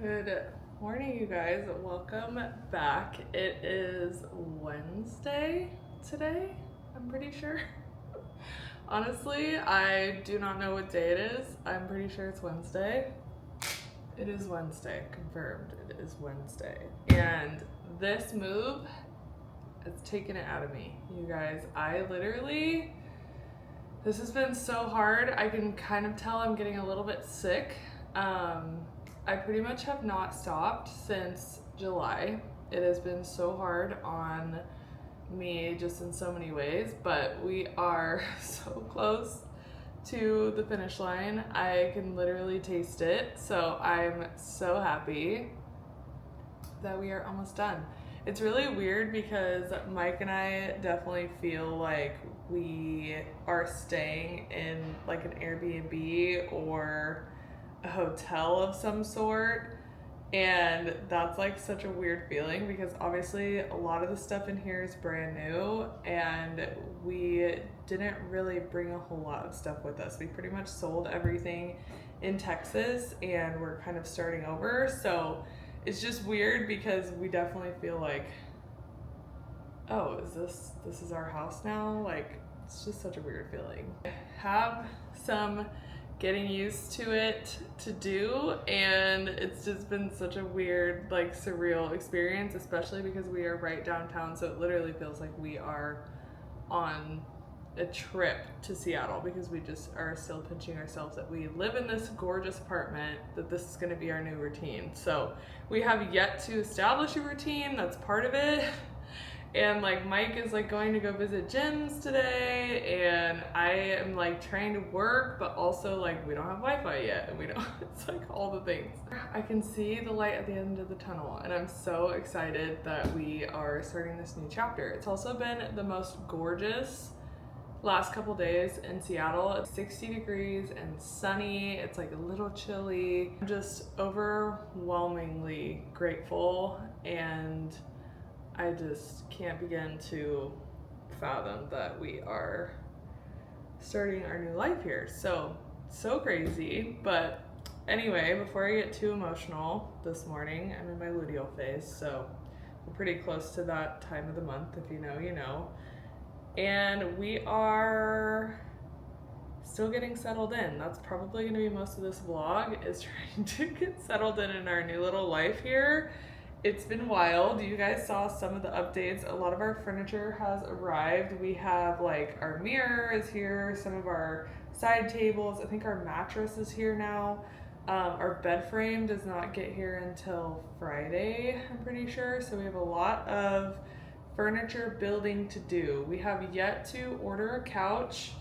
Good morning, you guys. Welcome back. It is Wednesday today, I'm pretty sure. Honestly, I do not know what day it is. I'm pretty sure it's Wednesday. It is Wednesday, confirmed. It is Wednesday. And this move has taken it out of me, you guys. This has been so hard. I can kind of tell I'm getting a little bit sick. I pretty much have not stopped since July. It has been so hard on me just in so many ways, but we are so close to the finish line. I can literally taste it. So I'm so happy that we are almost done. It's really weird because Mike and I definitely feel like we are staying in like an Airbnb or a hotel of some sort. And that's like such a weird feeling because obviously a lot of the stuff in here is brand new and we didn't really bring a whole lot of stuff with us. We pretty much sold everything in Texas and we're kind of starting over. So it's just weird because we definitely feel like, oh, this is our house now? Like, it's just such a weird feeling. I have some getting used to it to do, and it's just been such a weird, like, surreal experience, especially because we are right downtown, so it literally feels like we are on a trip to Seattle because we just are still pinching ourselves that we live in this gorgeous apartment, that this is going to be our new routine. So we have yet to establish a routine. That's part of it. And like Mike is like going to go visit gyms today, and I am like trying to work, but also like we don't have Wi-Fi yet, and we don't. It's like all the things. I can see the light at the end of the tunnel, and I'm so excited that we are starting this new chapter. It's also been the most gorgeous last couple days in Seattle. It's 60 degrees and sunny. It's like a little chilly. I'm just overwhelmingly grateful, and I just can't begin to fathom that we are starting our new life here. So crazy. But anyway, before I get too emotional this morning, I'm in my luteal phase, so we're pretty close to that time of the month. If you know, you know. And we are still getting settled in. That's probably going to be most of this vlog, is trying to get settled in our new little life here. It's been wild. You guys saw some of the updates. A lot of our furniture has arrived. We have like our mirror is here, some of our side tables. I think our mattress is here now. Our bed frame does not get here until Friday, I'm pretty sure. So we have a lot of furniture building to do. We have yet to order a couch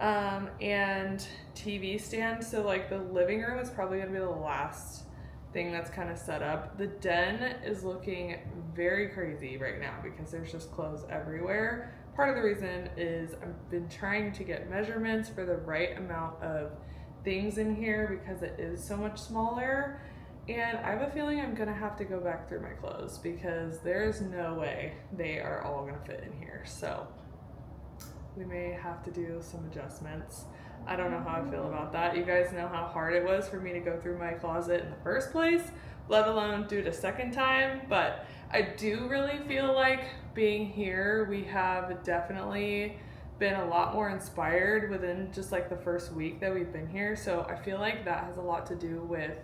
and TV stand. So like the living room is probably gonna be the last thing that's kind of set up. The den is looking very crazy right now because there's just clothes everywhere. Part of the reason is I've been trying to get measurements for the right amount of things in here because it is so much smaller. And I have a feeling I'm gonna have to go back through my clothes because there's no way they are all gonna fit in here. So we may have to do some adjustments. I don't know how I feel about that. You guys know how hard it was for me to go through my closet in the first place, let alone do it a second time. But I do really feel like being here, we have definitely been a lot more inspired within just like the first week that we've been here. So I feel like that has a lot to do with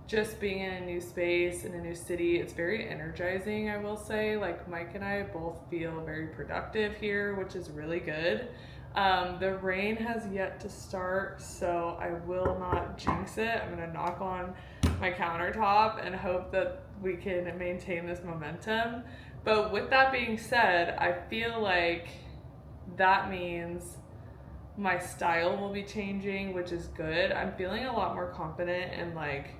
just being in a new space, in a new city. It's very energizing, I will say. Like Mike and I both feel very productive here, which is really good. The rain has yet to start, so I will not jinx it. I'm gonna knock on my countertop and hope that we can maintain this momentum. But with that being said, I feel like that means my style will be changing, which is good. I'm feeling a lot more confident in like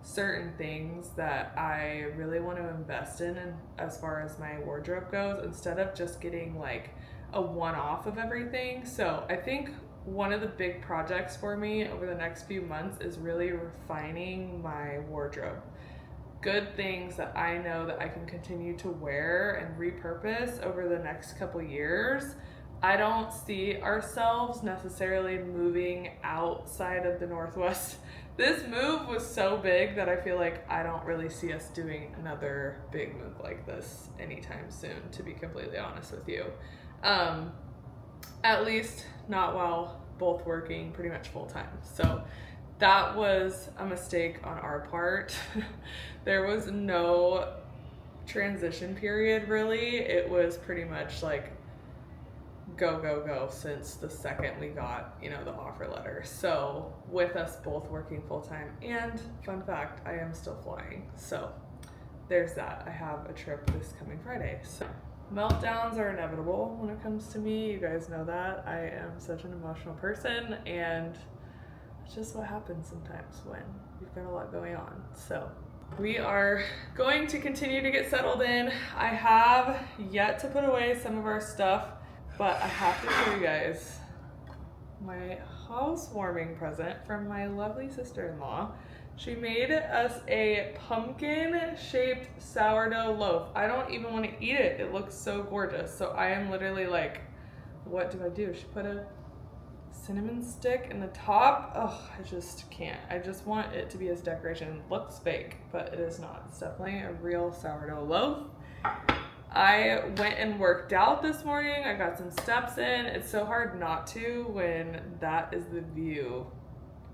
certain things that I really want to invest in and as far as my wardrobe goes, instead of just getting like a one-off of everything. So I think one of the big projects for me over the next few months is really refining my wardrobe. Good things that I know that I can continue to wear and repurpose over the next couple years. I don't see ourselves necessarily moving outside of the Northwest This move was so big that I feel like I don't really see us doing another big move like this anytime soon, to be completely honest with you. At least not while both working pretty much full time. So that was a mistake on our part. There was no transition period really. It was pretty much like go, go, go since the second we got, you know, the offer letter. So with us both working full time, and fun fact, I am still flying. So there's that. I have a trip this coming Friday. So meltdowns are inevitable when it comes to me. You guys know that. I am such an emotional person, and it's just what happens sometimes when you've got a lot going on. So we are going to continue to get settled in. I have yet to put away some of our stuff, but I have to show you guys my housewarming present from my lovely sister-in-law. She made us a pumpkin-shaped sourdough loaf. I don't even want to eat it. It looks so gorgeous. So I am literally like, what do I do? She put a cinnamon stick in the top. Oh, I just can't. I just want it to be as decoration. It looks fake, but it is not. It's definitely a real sourdough loaf. I went and worked out this morning. I got some steps in. It's so hard not to when that is the view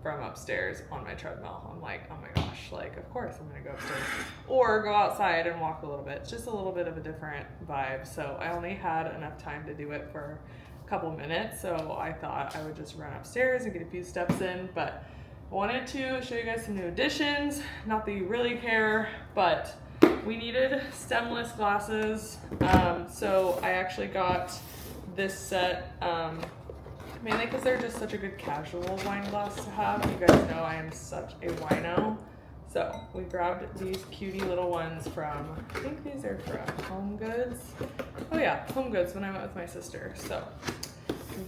from upstairs on my treadmill. I'm like, oh my gosh, like of course I'm gonna go upstairs or go outside and walk a little bit. It's just a little bit of a different vibe. So I only had enough time to do it for a couple minutes. So I thought I would just run upstairs and get a few steps in, but I wanted to show you guys some new additions. Not that you really care, but we needed stemless glasses. So I actually got this set, mainly because they're just such a good casual wine glass to have. You guys know I am such a wino. So we grabbed these cutie little ones from, I think these are from Home Goods. Oh yeah, Home Goods when I went with my sister. So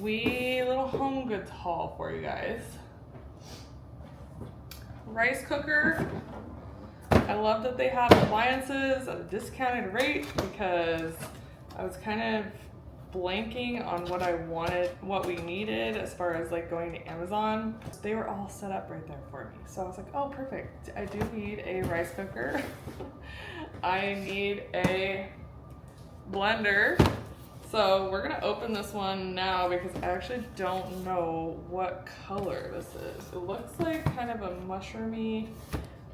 little Home Goods haul for you guys. Rice cooker. I love that they have appliances at a discounted rate because I was kind of blanking on what I wanted, what we needed as far as like going to Amazon. They were all set up right there for me. So I was like, oh, perfect. I do need a rice cooker. I need a blender. So we're gonna open this one now because I actually don't know what color this is. It looks like kind of a mushroomy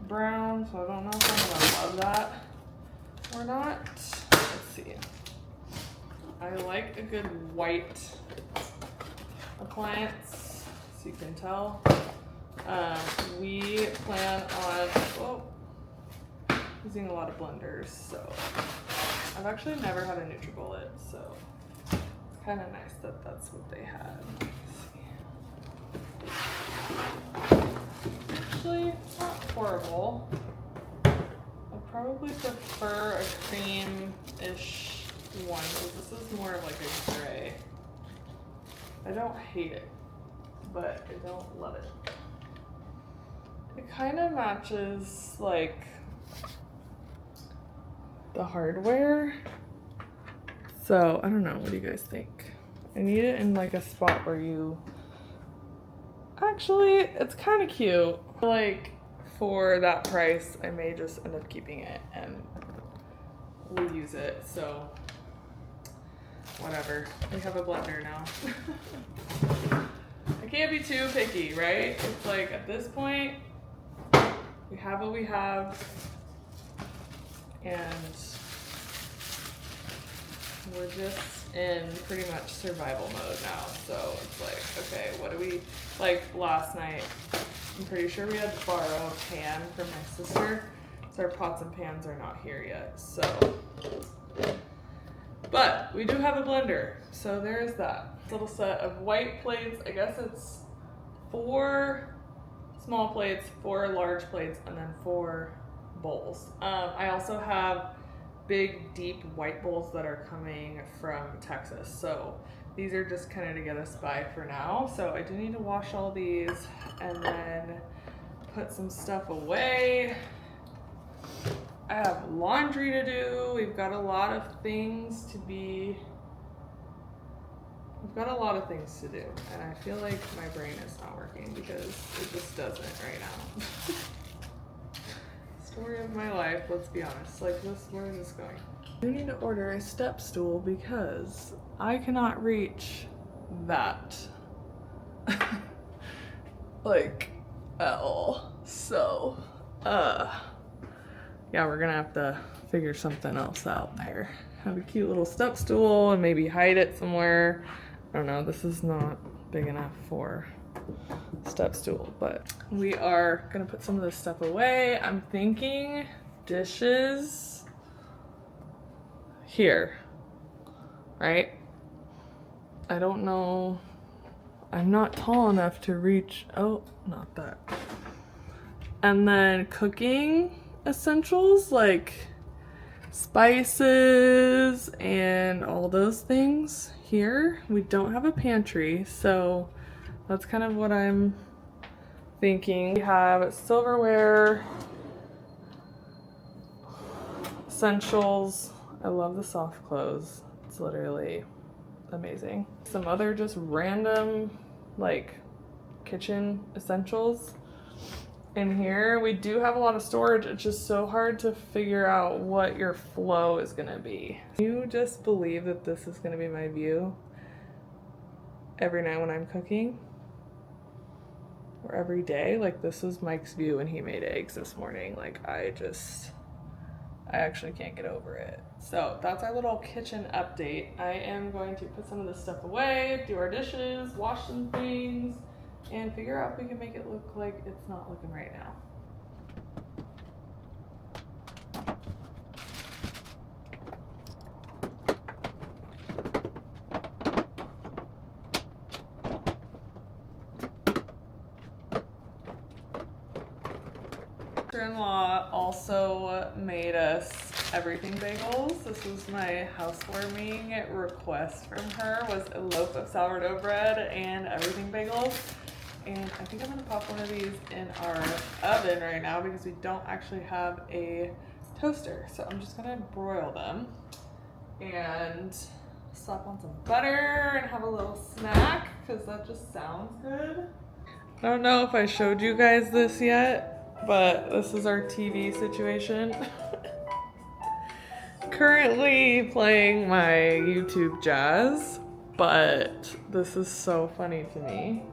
brown, so I don't know if I'm gonna love that or not. Let's see. I like a good white appliance, so you can tell. We plan on using a lot of blenders, so I've actually never had a NutriBullet, so it's kind of nice that that's what they had. Actually, it's not horrible. I probably prefer a cream-ish one, because this is more of like a gray. I don't hate it, but I don't love it. It kind of matches like the hardware. So I don't know, what do you guys think? I need it in like a spot where you, actually it's kind of cute. Like for that price, I may just end up keeping it and we'll use it. So whatever, we have a blender now. I can't be too picky, right? It's like at this point, we have what we have, and we're just in pretty much survival mode now. So it's like, okay, what do we, like last night, I'm pretty sure we had to borrow a pan from my sister, so our pots and pans are not here yet, so. But we do have a blender, so there's that. Little set of white plates. I guess it's 4 small plates, 4 large plates, and then 4 bowls. I also have big, deep white bowls that are coming from Texas. So these are just kind of to get us by for now. So I do need to wash all these and then put some stuff away. I have laundry to do. We've got a lot of things to be, we've got a lot of things to do, and I feel like my brain is not working because it just doesn't right now. Story of my life, let's be honest. Like, where is this going? I need to order a step stool because I cannot reach that. Like, at all. So, yeah, we're gonna have to figure something else out there. Have a cute little step stool and maybe hide it somewhere. I don't know, this is not big enough for step stool, but we are gonna put some of this stuff away. I'm thinking dishes here, right? I don't know. I'm not tall enough to reach, oh, not that. And then cooking essentials like spices and all those things here. We don't have a pantry, so that's kind of what I'm thinking. We have silverware, essentials. I love the soft clothes. It's literally amazing. Some other just random like kitchen essentials in here. We do have a lot of storage. It's just so hard to figure out what your flow is gonna be. You just believe that this is gonna be my view every night when I'm cooking, or every day. Like, this was Mike's view when he made eggs this morning. Like, I actually can't get over it. So that's our little kitchen update. I am going to put some of this stuff away, do our dishes, wash some things, and figure out if we can make it look like it's not looking right now. Sister-in-law also made us everything bagels. This was my housewarming request from her, was a loaf of sourdough bread and everything bagels. And I think I'm gonna pop one of these in our oven right now because we don't actually have a toaster. So I'm just gonna broil them and slap on some butter and have a little snack because that just sounds good. I don't know if I showed you guys this yet, but this is our TV situation. Currently playing my YouTube jazz, but this is so funny to me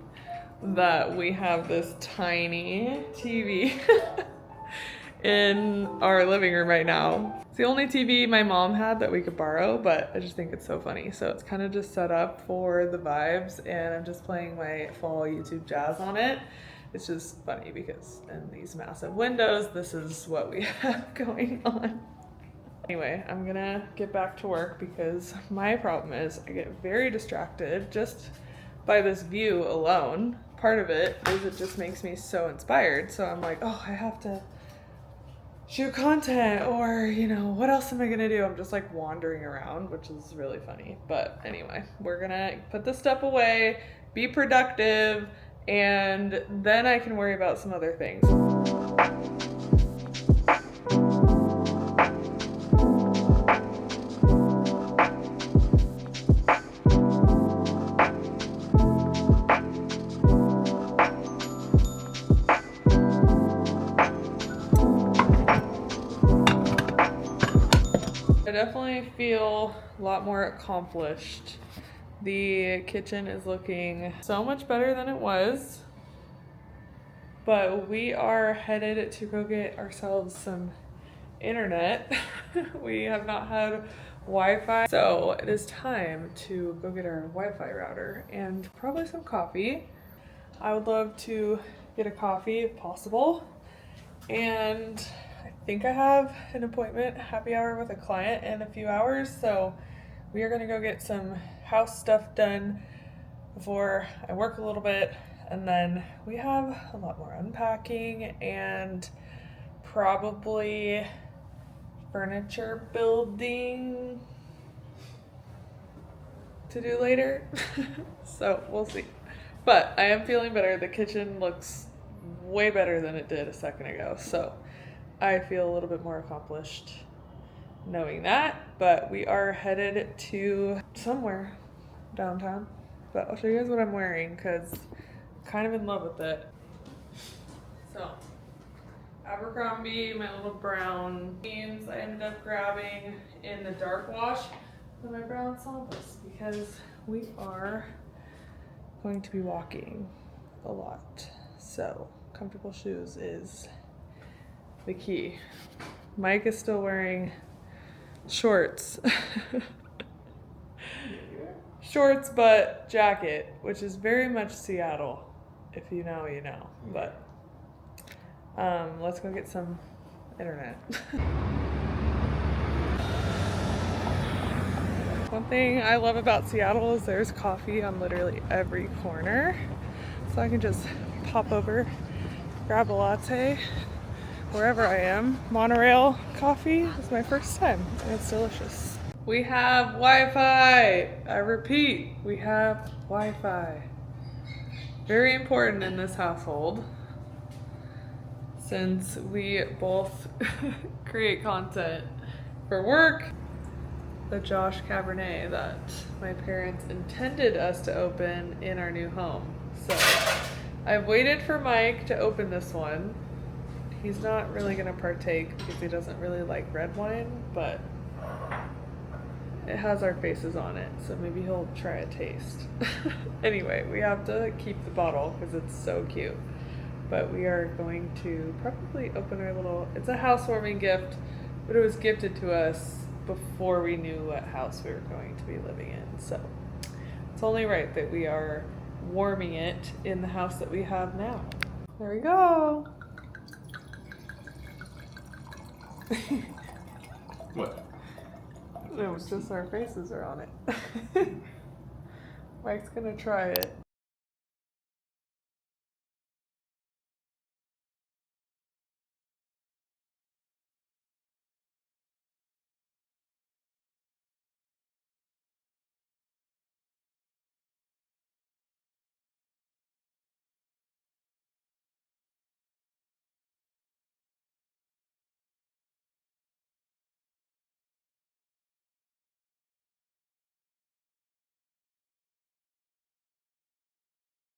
that we have this tiny TV in our living room right now. It's the only TV my mom had that we could borrow, but I just think it's so funny. So it's kind of just set up for the vibes, and I'm just playing my fall YouTube jazz on it. It's just funny because in these massive windows, this is what we have going on. Anyway, I'm gonna get back to work because my problem is I get very distracted just by this view alone. Part of it is it just makes me so inspired. So I'm like, oh, I have to shoot content, or, you know, what else am I gonna do? I'm just like wandering around, which is really funny. But anyway, we're gonna put this stuff away, be productive, and then I can worry about some other things. I definitely feel a lot more accomplished. The kitchen is looking so much better than it was, but we are headed to go get ourselves some internet. We have not had Wi-Fi, so it is time to go get our Wi-Fi router and probably some coffee. I would love to get a coffee if possible, and I think I have an appointment, happy hour with a client in a few hours, so we are gonna go get some house stuff done before I work a little bit, and then we have a lot more unpacking and probably furniture building to do later. So we'll see. But I am feeling better. The kitchen looks way better than it did a second ago, so I feel a little bit more accomplished knowing that. But we are headed to somewhere downtown. but I'll show you guys what I'm wearing because I'm kind of in love with it. So, Abercrombie, my little brown jeans I ended up grabbing in the dark wash with my brown sandals because we are going to be walking a lot. So, comfortable shoes is the key. Mike is still wearing shorts. Shorts but jacket, which is very much Seattle. If you know, you know. But let's go get some internet. One thing I love about Seattle is there's coffee on literally every corner. So I can just pop over, grab a latte wherever I am. Monorail coffee is my first time and it's delicious. We have Wi-Fi. I repeat, we have Wi-Fi. Very important in this household since we both create content for work. The Josh Cabernet that my parents intended us to open in our new home. So I've waited for Mike to open this one. He's not really gonna partake because he doesn't really like red wine, but it has our faces on it, so maybe he'll try a taste. Anyway, we have to keep the bottle because it's so cute. But we are going to probably open our little, it's a housewarming gift, but it was gifted to us before we knew what house we were going to be living in. So it's only right that we are warming it in the house that we have now. There we go. What? No, it's just our faces are on it. Mike's gonna try it.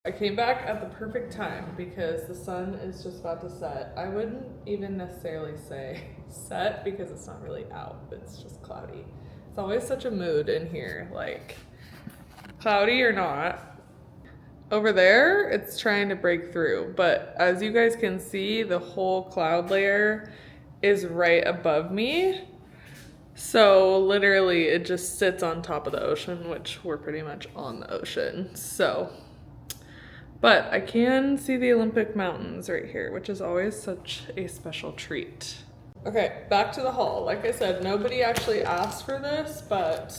I came back at the perfect time because the sun is just about to set. I wouldn't even necessarily say set because it's not really out, it's just cloudy. It's always such a mood in here, like cloudy or not. Over there, it's trying to break through, but as you guys can see, the whole cloud layer is right above me. So literally it just sits on top of the ocean, which we're pretty much on the ocean. So but I can see the Olympic Mountains right here, which is always such a special treat. Okay, back to the haul. Like I said, nobody actually asked for this, but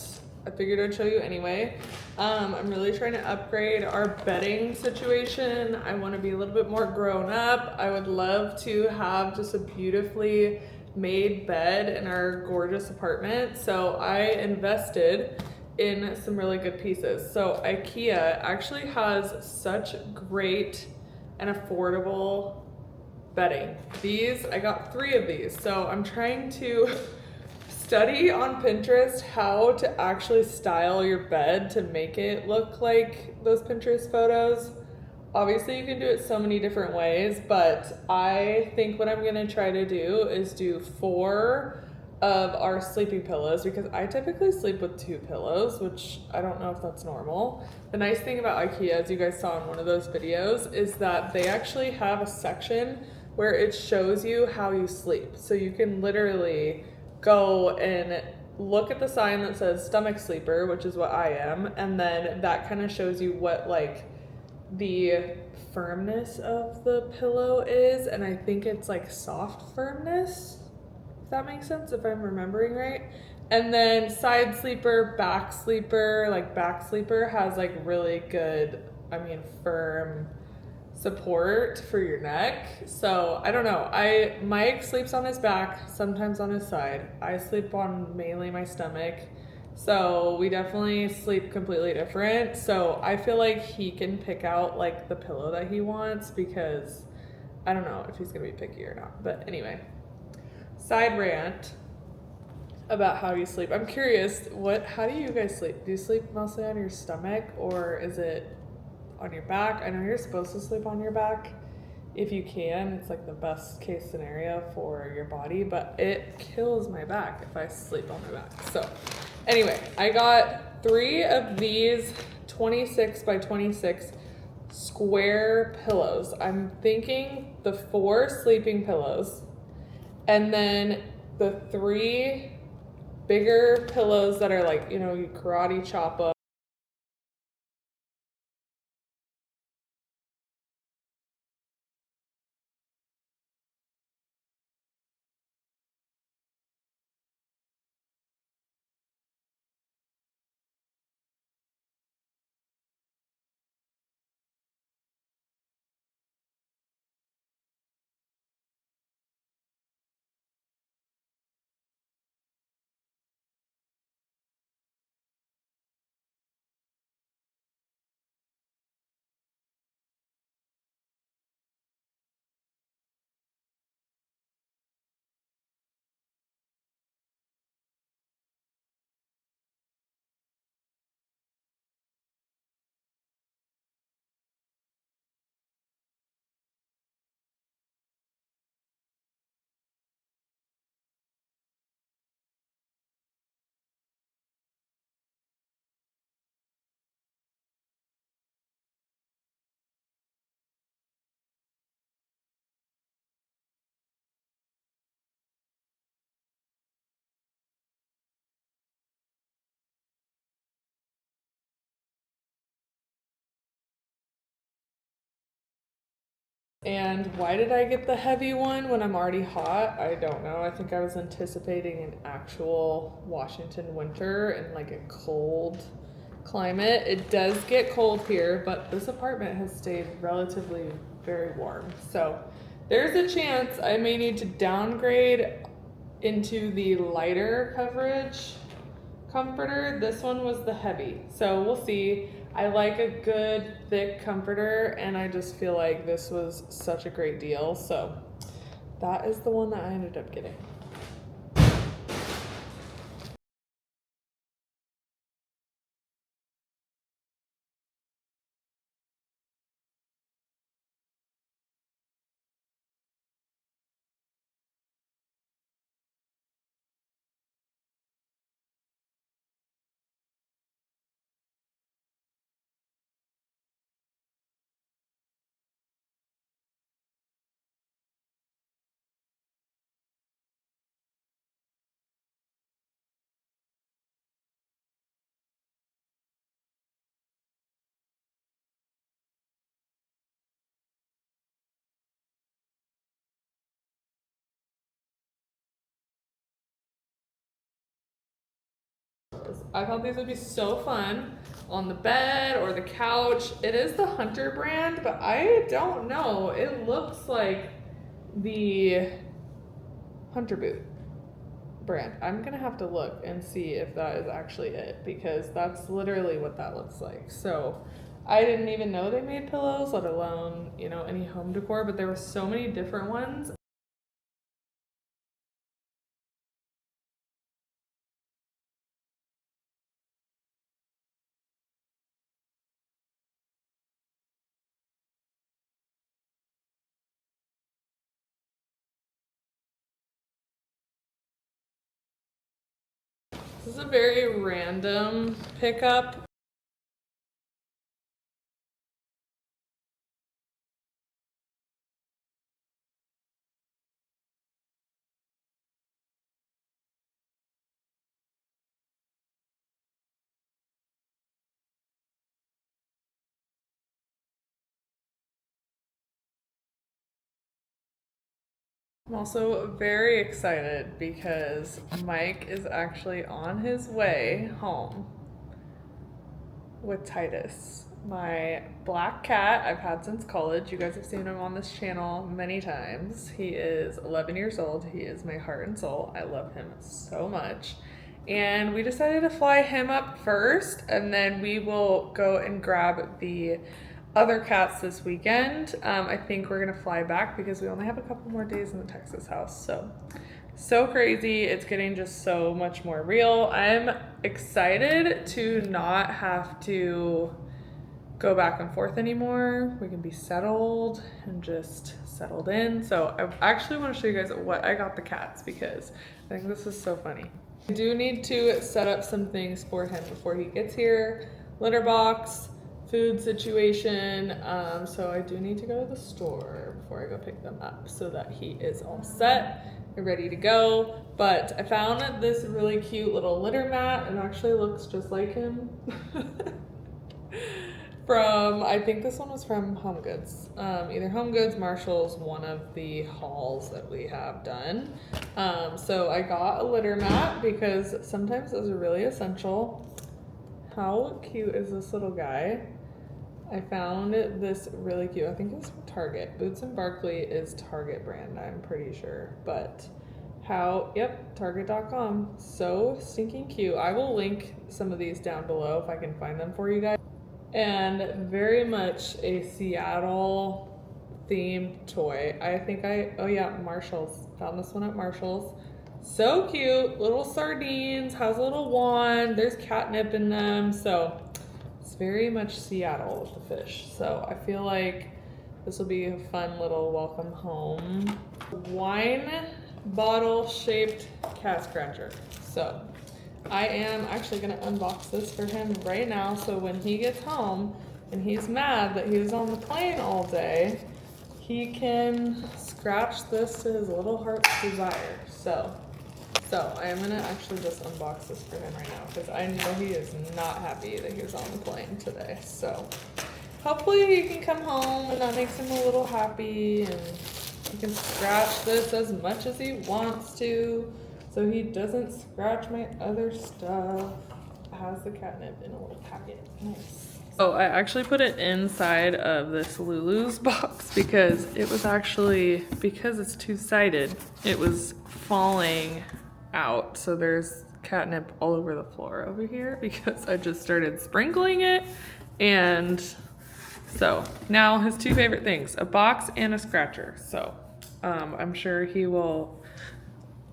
I figured I'd show you anyway. I'm really trying to upgrade our bedding situation. I want to be a little bit more grown up. I would love to have just a beautifully made bed in our gorgeous apartment. So I invested in some really good pieces. So IKEA actually has such great and affordable bedding. I got 3 of these. So I'm trying to study on Pinterest how to actually style your bed to make it look like those Pinterest photos. Obviously you can do it so many different ways, but I think what I'm gonna try to do is do 4 of our sleeping pillows because I typically sleep with 2 pillows, which I don't know if that's normal. The nice thing about IKEA, as you guys saw in one of those videos, is that they actually have a section where it shows you how you sleep. So you can literally go and look at the sign that says stomach sleeper, which is what I am, and then that kind of shows you what like the firmness of the pillow is, and I think it's like soft firmness. If that makes sense, if I'm remembering right. And then side sleeper, back sleeper, like back sleeper has like really good, I mean, firm support for your neck. So I don't know. Mike sleeps on his back, sometimes on his side. I sleep on mainly my stomach. So we definitely sleep completely different. So I feel like he can pick out like the pillow that he wants because I don't know if he's gonna be picky or not. But anyway. Side rant. about how you sleep. I'm curious, how do you guys sleep? Do you sleep mostly on your stomach or is it on your back? I know you're supposed to sleep on your back if you can. It's like the best case scenario for your body, but it kills my back if I sleep on my back. So anyway, I got 3 of these 26 by 26 square pillows. I'm thinking the 4 sleeping pillows and then the 3 bigger pillows that are like, you know, you karate chop up. And why did I get the heavy one when I'm already hot? I don't know. I think I was anticipating an actual Washington winter and like a cold climate. It does get cold here, but this apartment has stayed relatively very warm. So there's a chance I may need to downgrade into the lighter coverage comforter. This one was the heavy, so we'll see. I like a good thick comforter and I just feel like this was such a great deal, so that is the one that I ended up getting. I thought these would be so fun on the bed or the couch. It is the Hunter brand, but I don't know. It looks like the Hunter boot brand. I'm gonna have to look and see if that is actually it because that's literally what that looks like. So I didn't even know they made pillows, let alone, you know, any home decor, but there were so many different ones. This is a very random pickup. I'm also very excited because Mike is actually on his way home with Titus, my black cat I've had since college. You guys have seen him on this channel many times. He is 11 years old. He is my heart and soul. I love him so much. And we decided to fly him up first, and then we will go and grab the other cats this weekend. I think we're gonna fly back because we only have a couple more days in the Texas house. So So crazy. It's getting just so much more real. I'm excited to not have to go back and forth anymore. We can be settled and just settled in. So I actually want to show you guys what I got the cats because I think this is so funny. I do need to set up some things for him before he gets here. Litter box, food situation. So I do need to go to the store before I go pick them up so that he is all set and ready to go. But I found this really cute little litter mat. It actually looks just like him. From, I think this one was from Home Goods. Either Home Goods, Marshalls, one of the hauls that we have done. So I got a litter mat because sometimes those are really essential. How cute is this little guy? I found this really cute. I think it's from Target. Boots and Barkley is Target brand, I'm pretty sure. But Target.com. So stinking cute. I will link some of these down below if I can find them for you guys. And very much a Seattle themed toy. I think Marshalls. Found this one at Marshalls. So cute, little sardines, has a little wand, there's catnip in them. So it's very much Seattle with the fish. So I feel like this will be a fun little welcome home. Wine bottle shaped cat scratcher. So I am actually gonna unbox this for him right now so when he gets home and he's mad that he was on the plane all day, he can scratch this to his little heart's desire. So I am gonna actually just unbox this for him right now because I know he is not happy that he was on the plane today. So hopefully he can come home and that makes him a little happy and he can scratch this as much as he wants to. So he doesn't scratch my other stuff. It has the catnip in a little packet. Nice. Oh, I actually put it inside of this Lulu's box because it was actually, because it's two-sided, it was falling out. So there's catnip all over the floor over here because I just started sprinkling it. And so now his two favorite things, a box and a scratcher. So I'm sure he will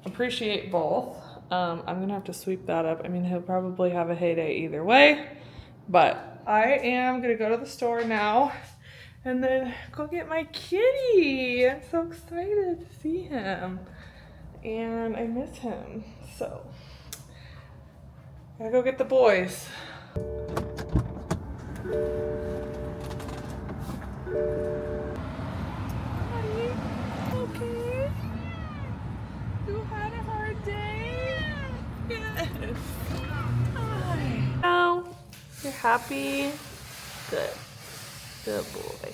appreciate both. I'm gonna have to sweep that up. I mean, he'll probably have a heyday either way, but I am gonna go to the store now and then go get my kitty. I'm so excited to see him and I miss him. So gotta go get the boys. You had a hard day? Yes. Hi. Oh, you're happy? Good. Good boy.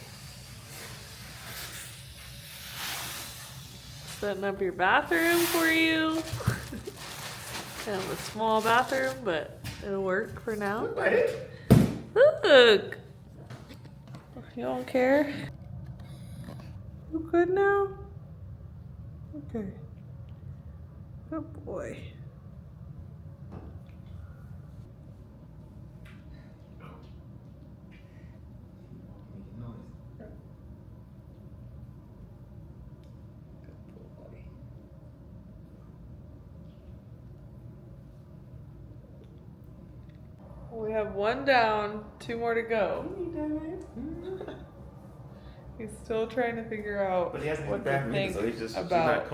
Setting up your bathroom for you. Kind of a small bathroom, but it'll work for now. Look. You don't care? You good now? Okay. Good boy. We have one down, two more to go. He's still trying to figure out what to think about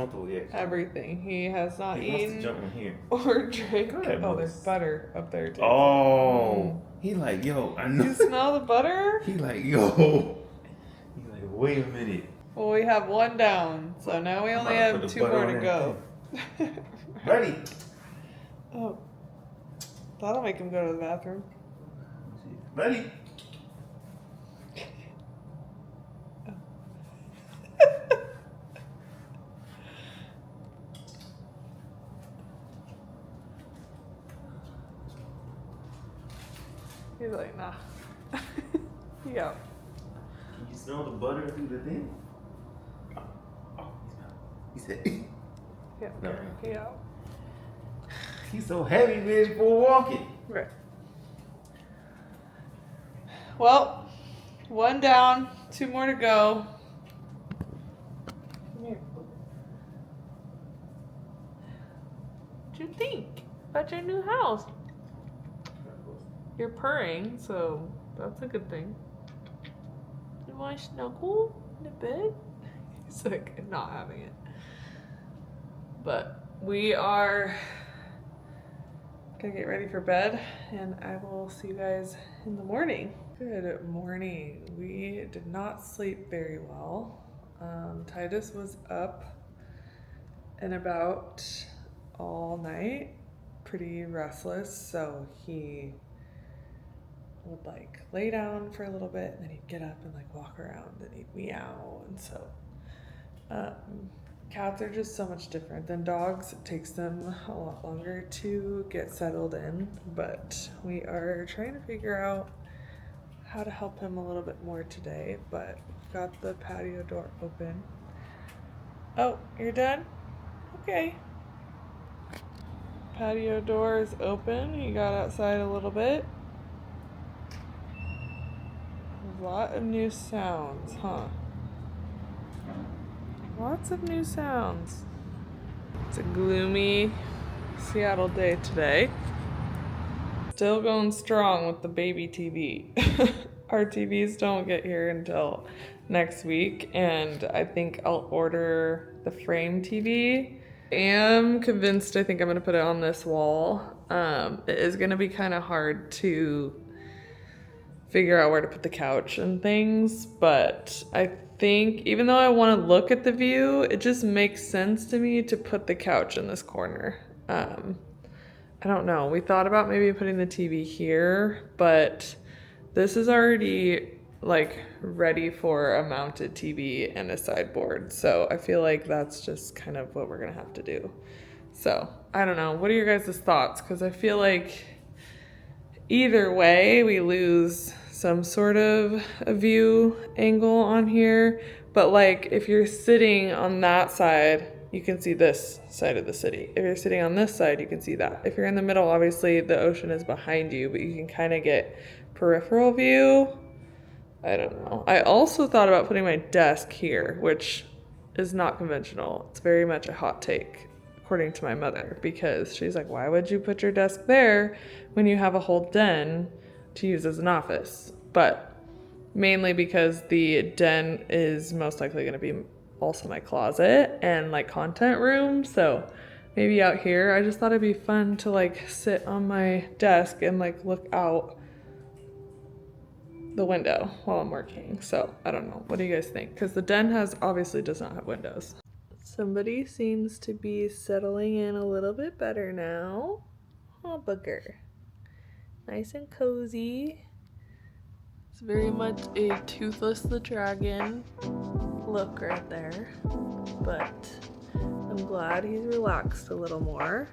everything. He has not eaten or drank. Oh, there's butter up there too. Oh, he like, yo, I know. You smell the butter? He like, yo. He like, wait a minute. Well, we have one down, so now we only have two more to go. Ready? Oh, that'll make him go to the bathroom. Ready? He's like, nah. Yeah. Can you smell the butter through the thing? Oh, he said, Yeah. No. Yeah. He's so heavy, bitch, for walking. Right. Well, one down, two more to go. Come here. What you think about your new house? You're purring, so that's a good thing. You want to snuggle in the bed? He's like not having it. But we are gonna get ready for bed, and I will see you guys in the morning. Good morning. We did not sleep very well. Titus was up and about all night, pretty restless, so he would like lay down for a little bit and then he'd get up and like walk around and he'd meow. And so cats are just so much different than dogs. It takes them a lot longer to get settled in, but we are trying to figure out how to help him a little bit more today. But we've got the patio door open. Oh, you're done? Okay. Patio door is open. He got outside a little bit. A lot of new sounds, huh? Lots of new sounds. It's a gloomy Seattle day today. Still going strong with the baby TV. Our TVs don't get here until next week, and I think I'll order the frame TV. I am convinced I think I'm gonna put it on this wall. It is gonna be kind of hard to figure out where to put the couch and things, but I think even though I want to look at the view, it just makes sense to me to put the couch in this corner. I don't know. We thought about maybe putting the TV here, but this is already like ready for a mounted TV and a sideboard. So I feel like that's just kind of what we're gonna have to do. So I don't know. What are your guys' thoughts? Because I feel like either way, we lose some sort of a view angle on here. But like if you're sitting on that side, you can see this side of the city. If you're sitting on this side, you can see that. If you're in the middle, obviously the ocean is behind you, but you can kind of get peripheral view. I don't know. I also thought about putting my desk here, which is not conventional. It's very much a hot take, according to my mother, because she's like, why would you put your desk there when you have a whole den to use as an office? But mainly because the den is most likely going to be also my closet and like content room. So maybe out here, I just thought it'd be fun to like sit on my desk and like look out the window while I'm working. So I don't know. What do you guys think? Because the den obviously does not have windows. Somebody seems to be settling in a little bit better now. Oh, booger. Nice and cozy. It's very much a Toothless the Dragon look right there. But I'm glad he's relaxed a little more.